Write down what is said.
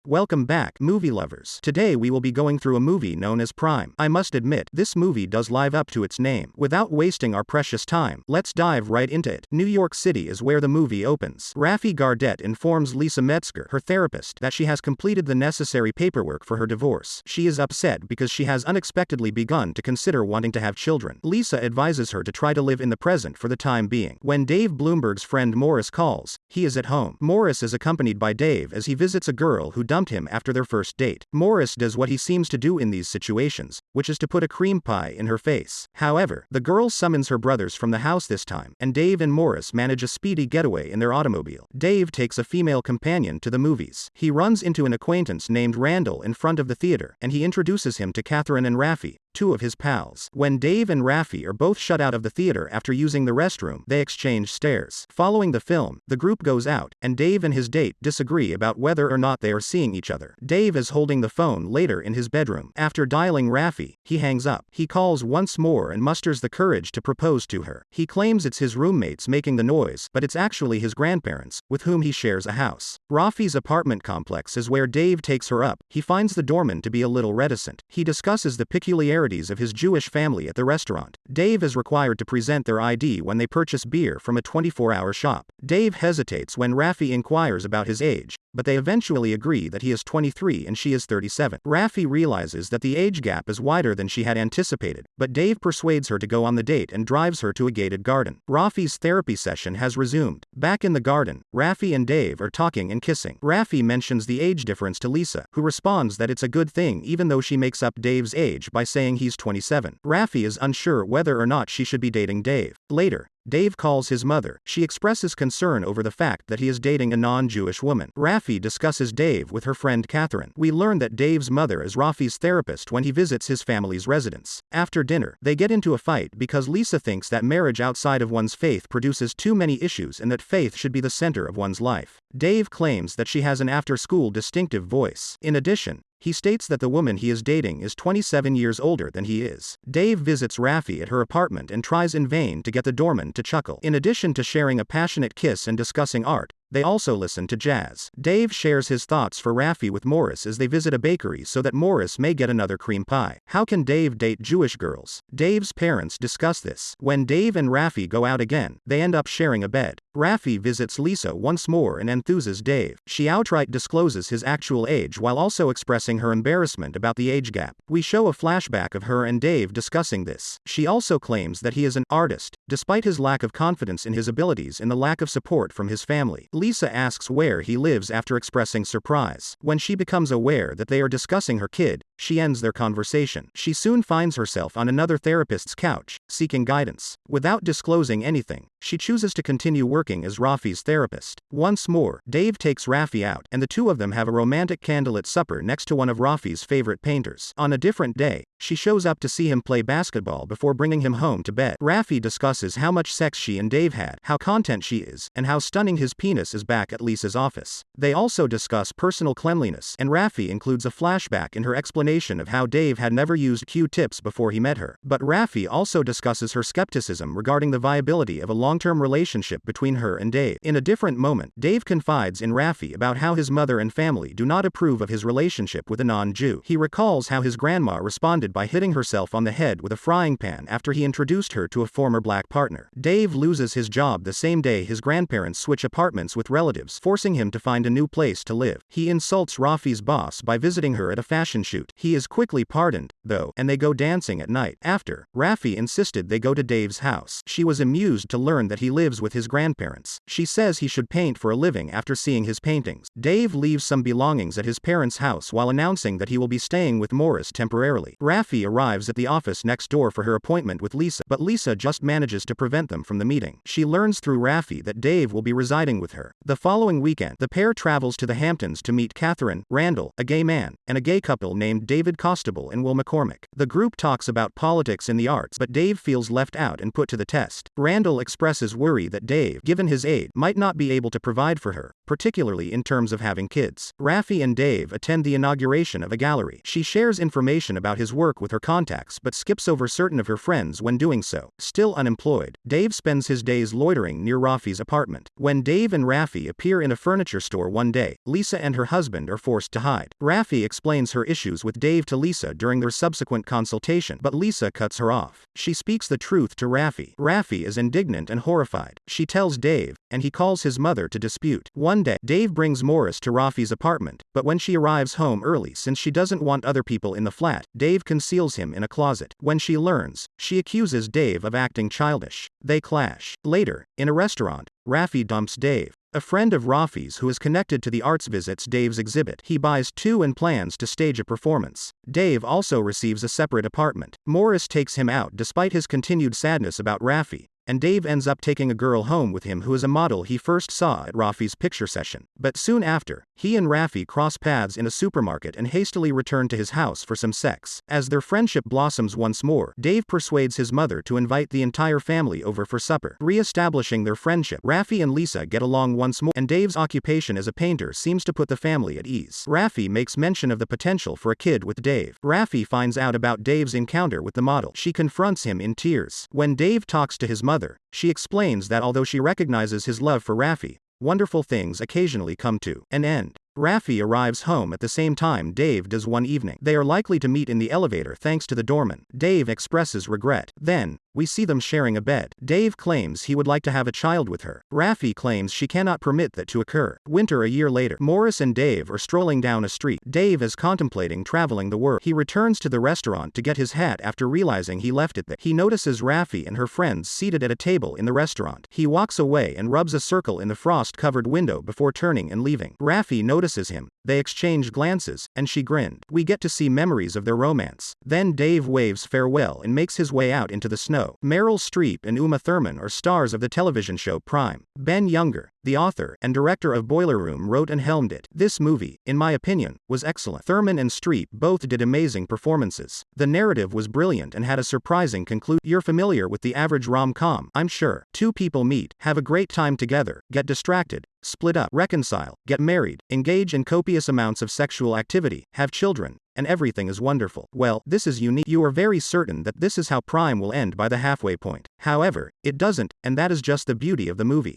Welcome back, movie lovers. Today we will be going through a movie known as Prime. I must admit, this movie does live up to its name. Without wasting our precious time, let's dive right into it. New York City is where the movie opens. Rafi Gardet informs Lisa Metzger, her therapist, that she has completed the necessary paperwork for her divorce. She is upset because she has unexpectedly begun to consider wanting to have children. Lisa advises her to try to live in the present for the time being. When Dave Bloomberg's friend Morris calls, he is at home. Morris is accompanied by Dave as he visits a girl who dumped him after their first date. Morris does what he seems to do in these situations, which is to put a cream pie in her face. However, the girl summons her brothers from the house this time, and Dave and Morris manage a speedy getaway in their automobile. Dave takes a female companion to the movies. He runs into an acquaintance named Randall in front of the theater, and he introduces him to Catherine and Rafi, two of his pals. When Dave and Rafi are both shut out of the theater after using the restroom, they exchange stares. Following the film, the group goes out, and Dave and his date disagree about whether or not they are seeing each other. Dave is holding the phone later in his bedroom. After dialing Rafi, he hangs up. He calls once more and musters the courage to propose to her. He claims it's his roommates making the noise, but it's actually his grandparents, with whom he shares a house. Rafi's apartment complex is where Dave takes her up. He finds the doorman to be a little reticent. He discusses the peculiarities of his Jewish family at the restaurant. Dave is required to present their ID when they purchase beer from a 24-hour shop. Dave hesitates when Rafi inquires about his age, but they eventually agree that he is 23 and she is 37. Rafi realizes that the age gap is wider than she had anticipated, but Dave persuades her to go on the date and drives her to a gated garden. Rafi's therapy session has resumed. Back in the garden, Rafi and Dave are talking and kissing. Rafi mentions the age difference to Lisa, who responds that it's a good thing even though she makes up Dave's age by saying he's 27. Rafi is unsure whether or not she should be dating Dave. Later, Dave calls his mother. She expresses concern over the fact that he is dating a non-Jewish woman. Rafi discusses Dave with her friend Catherine. We learn that Dave's mother is Rafi's therapist when he visits his family's residence. After dinner, they get into a fight because Lisa thinks that marriage outside of one's faith produces too many issues and that faith should be the center of one's life. Dave claims that she has an after-school distinctive voice. In addition, he states that the woman he is dating is 27 years older than he is. Dave visits Rafi at her apartment and tries in vain to get the doorman to chuckle. In addition to sharing a passionate kiss and discussing art, they also listen to jazz. Dave shares his thoughts for Rafi with Morris as they visit a bakery so that Morris may get another cream pie. How can Dave date Jewish girls? Dave's parents discuss this. When Dave and Rafi go out again, they end up sharing a bed. Rafi visits Lisa once more and enthuses Dave. She outright discloses his actual age while also expressing her embarrassment about the age gap. We show a flashback of her and Dave discussing this. She also claims that he is an artist, despite his lack of confidence in his abilities and the lack of support from his family. Lisa asks where he lives after expressing surprise. When she becomes aware that they are discussing her kid, she ends their conversation. She soon finds herself on another therapist's couch, seeking guidance. Without disclosing anything, she chooses to continue working as Rafi's therapist. Once more, Dave takes Rafi out, and the two of them have a romantic candlelit supper next to one of Rafi's favorite painters. On a different day, she shows up to see him play basketball before bringing him home to bed. Rafi discusses how much sex she and Dave had, how content she is, and how stunning his penis is back at Lisa's office. They also discuss personal cleanliness, and Rafi includes a flashback in her explanation of how Dave had never used Q-tips before he met her. But Rafi also discusses her skepticism regarding the viability of a long-term relationship between her and Dave. In a different moment, Dave confides in Rafi about how his mother and family do not approve of his relationship with a non-Jew. He recalls how his grandma responded by hitting herself on the head with a frying pan after he introduced her to a former black partner. Dave loses his job the same day his grandparents switch apartments with relatives, forcing him to find a new place to live. He insults Rafi's boss by visiting her at a fashion shoot. He is quickly pardoned, though, and they go dancing at night. After, Rafi insisted they go to Dave's house. She was amused to learn that he lives with his grandparents. She says he should paint for a living after seeing his paintings. Dave leaves some belongings at his parents' house while announcing that he will be staying with Morris temporarily. Rafi arrives at the office next door for her appointment with Lisa, but Lisa just manages to prevent them from the meeting. She learns through Rafi that Dave will be residing with her. The following weekend, the pair travels to the Hamptons to meet Catherine, Randall, a gay man, and a gay couple named David Costable and Will McCormick. The group talks about politics and the arts, but Dave feels left out and put to the test. Randall expresses worry that Dave, given his age, might not be able to provide for her, particularly in terms of having kids. Rafi and Dave attend the inauguration of a gallery. She shares information about his work work with her contacts but skips over certain of her friends when doing so. Still unemployed, Dave spends his days loitering near Rafi's apartment. When Dave and Rafi appear in a furniture store one day, Lisa and her husband are forced to hide. Rafi explains her issues with Dave to Lisa during their subsequent consultation, but Lisa cuts her off. She speaks the truth to Rafi. Rafi is indignant and horrified. She tells Dave, and he calls his mother to dispute. One day, Dave brings Morris to Rafi's apartment, but when she arrives home early since she doesn't want other people in the flat, Dave conceals him in a closet. When she learns, she accuses Dave of acting childish. They clash. Later, in a restaurant, Rafi dumps Dave. A friend of Rafi's who is connected to the arts visits Dave's exhibit. He buys two and plans to stage a performance. Dave also receives a separate apartment. Morris takes him out despite his continued sadness about Rafi, and Dave ends up taking a girl home with him who is a model he first saw at Rafi's picture session. But soon after, he and Rafi cross paths in a supermarket and hastily return to his house for some sex. As their friendship blossoms once more, Dave persuades his mother to invite the entire family over for supper. Re-establishing their friendship, Rafi and Lisa get along once more, and Dave's occupation as a painter seems to put the family at ease. Rafi makes mention of the potential for a kid with Dave. Rafi finds out about Dave's encounter with the model. She confronts him in tears. When Dave talks to his mother, she explains that although she recognizes his love for Rafi, wonderful things occasionally come to an end. Rafi arrives home at the same time Dave does one evening. They are likely to meet in the elevator thanks to the doorman. Dave expresses regret. Then, we see them sharing a bed. Dave claims he would like to have a child with her. Rafi claims she cannot permit that to occur. Winter a year later, Morris and Dave are strolling down a street. Dave is contemplating traveling the world. He returns to the restaurant to get his hat after realizing he left it there. He notices Rafi and her friends seated at a table in the restaurant. He walks away and rubs a circle in the frost-covered window before turning and leaving. Rafi notices him. They exchange glances, and she grinned. We get to see memories of their romance. Then Dave waves farewell and makes his way out into the snow. Meryl Streep and Uma Thurman are stars of the television show Prime. Ben Younger, the author and director of Boiler Room, wrote and helmed it. This movie, in my opinion, was excellent. Thurman and Streep both did amazing performances. The narrative was brilliant and had a surprising conclusion. You're familiar with the average rom-com, I'm sure. Two people meet, have a great time together, get distracted, split up, reconcile, get married, engage in copious amounts of sexual activity, have children, and everything is wonderful. Well, this is unique. You are very certain that this is how Prime will end by the halfway point. However, it doesn't, and that is just the beauty of the movie.